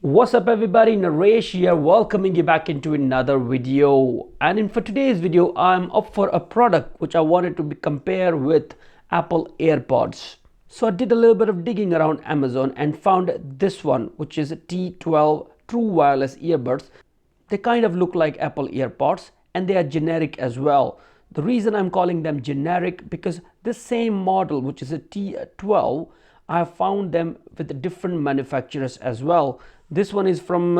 What's up everybody, Naresh here, welcoming you back into another video. And for today's video, I'm up for a product which I wanted to compare with Apple AirPods. So I did a little bit of digging around Amazon and found this one, which is a T12 True Wireless Earbuds. They kind of look like Apple AirPods and they are generic as well. The reason I'm calling them generic because this same model, which is a T12, I have found them with different manufacturers as well. This one is from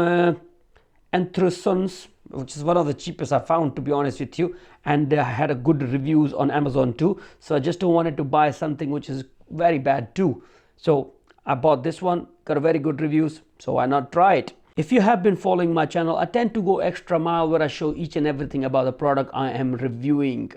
Enthrosons, which is one of the cheapest I found, to be honest with you, and I had a good reviews on Amazon too. So I just don't wanted to buy something which is very bad too. So I bought this one, got a very good reviews, so why not try it? If you have been following my channel, I tend to go extra mile where I show each and everything about the product I am reviewing.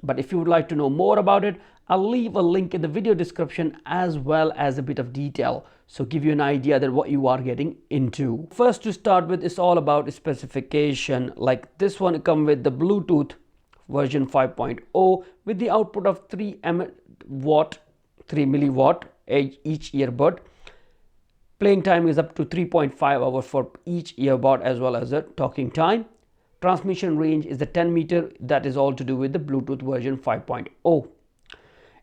But if you would like to know more about it, I'll leave a link in the video description as well as a bit of detail. So give you an idea that what you are getting into. First to start with is all about specification. Like this one comes with the Bluetooth version 5.0 with the output of 3 milliwatt each earbud. Playing time is up to 3.5 hours for each earbud as well as the talking time. Transmission range is the 10 meter, that is all to do with the Bluetooth version 5.0.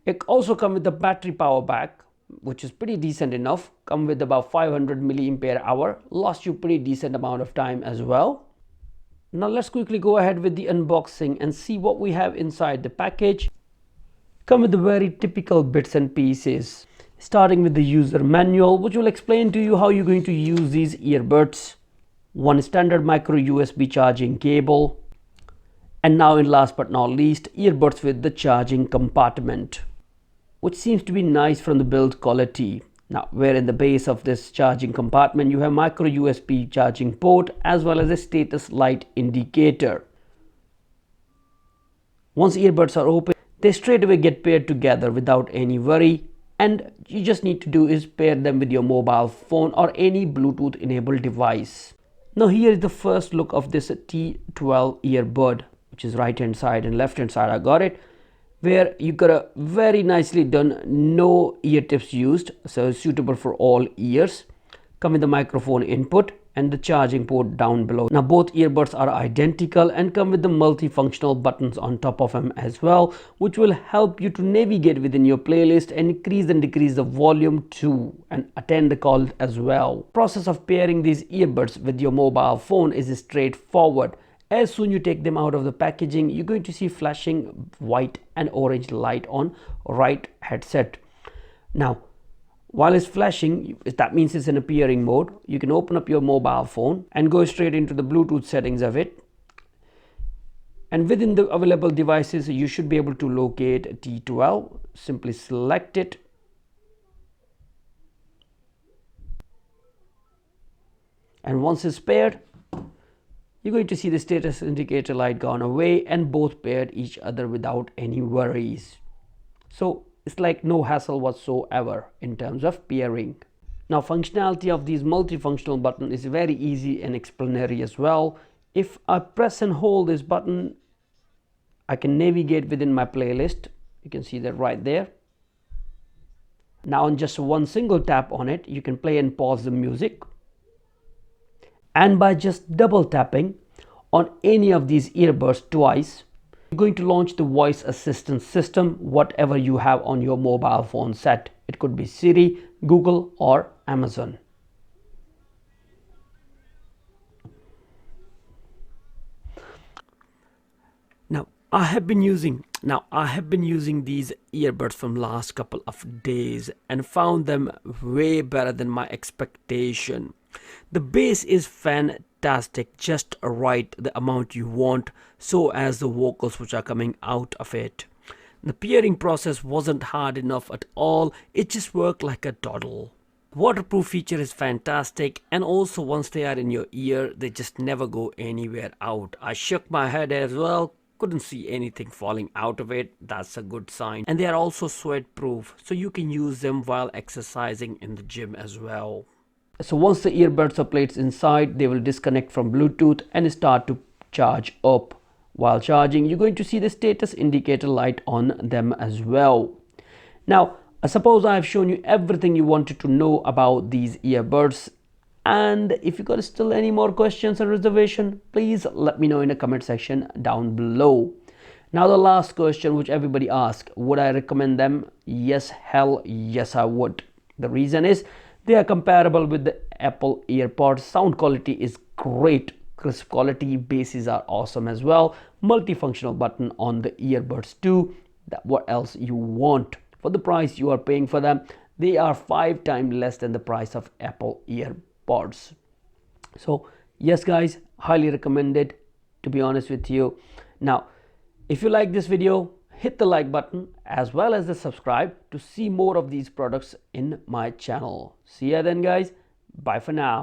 It also comes with the battery power back, which is pretty decent enough. Come with about 500 milliampere hour, lasts you pretty decent amount of time as well. Now let's quickly go ahead with the unboxing and see what we have inside the package. Come with the very typical bits and pieces, starting with the user manual, which will explain to you how you're going to use these earbuds. One standard micro USB charging cable, and now in last but not least, earbuds with the charging compartment, which seems to be nice from the build quality. Now, where in the base of this charging compartment you have micro USB charging port as well as a status light indicator. Once earbuds are open, they straight away get paired together without any worry, and you just need to do is pair them with your mobile phone or any Bluetooth enabled device. Now here is the first look of this T12 earbud, which is right hand side and left hand side. I got it, where you got a very nicely done, no ear tips used, so suitable for all ears. Come with the microphone input and the charging port down below. Now both earbuds are identical and come with the multifunctional buttons on top of them as well, which will help you to navigate within your playlist and increase and decrease the volume too, and attend the calls as well. Process of pairing these earbuds with your mobile phone is straightforward. As soon you take them out of the packaging, you're going to see flashing white and orange light on right headset. Now while it's flashing, that means it's in a pairing mode. You can open up your mobile phone and go straight into the Bluetooth settings of it. And within the available devices, you should be able to locate T12. Simply select it. And once it's paired, you're going to see the status indicator light gone away and both paired each other without any worries. So it's like no hassle whatsoever in terms of pairing. Now functionality of these multifunctional button is very easy and explanatory as well. If I press and hold this button, I can navigate within my playlist. You can see that right there. Now on just one single tap on it, you can play and pause the music. And by just double tapping on any of these earbuds twice, you're going to launch the voice assistant system, whatever you have on your mobile phone set. It could be Siri, Google or Amazon. Now I have been using these earbuds from last couple of days and found them way better than my expectation. The bass is fantastic, just right the amount you want, so as the vocals which are coming out of it. The pairing process wasn't hard enough at all, it just worked like a doddle. Waterproof feature is fantastic, and also once they are in your ear, they just never go anywhere out. I shook my head as well, couldn't see anything falling out of it. That's a good sign. And they are also sweat proof, so you can use them while exercising in the gym as well. So once the earbuds are placed inside, they will disconnect from Bluetooth and start to charge up. While charging, you're going to see the status indicator light on them as well. Now, suppose I have shown you everything you wanted to know about these earbuds And if you got still any more questions or reservation, please let me know in the comment section down below. Now the last question which everybody asks, would I recommend them? Yes, hell yes I would. The reason is they are comparable with the Apple AirPods. Sound quality is great, crisp quality, basses are awesome as well, multifunctional button on the earbuds too. What else you want? For the price you are paying for them, they are 5 times less than the price of Apple AirPods. So yes guys, highly recommended, to be honest with you. Now if you like this video, hit the like button as well as the subscribe to see more of these products in my channel. See ya then guys, bye for now.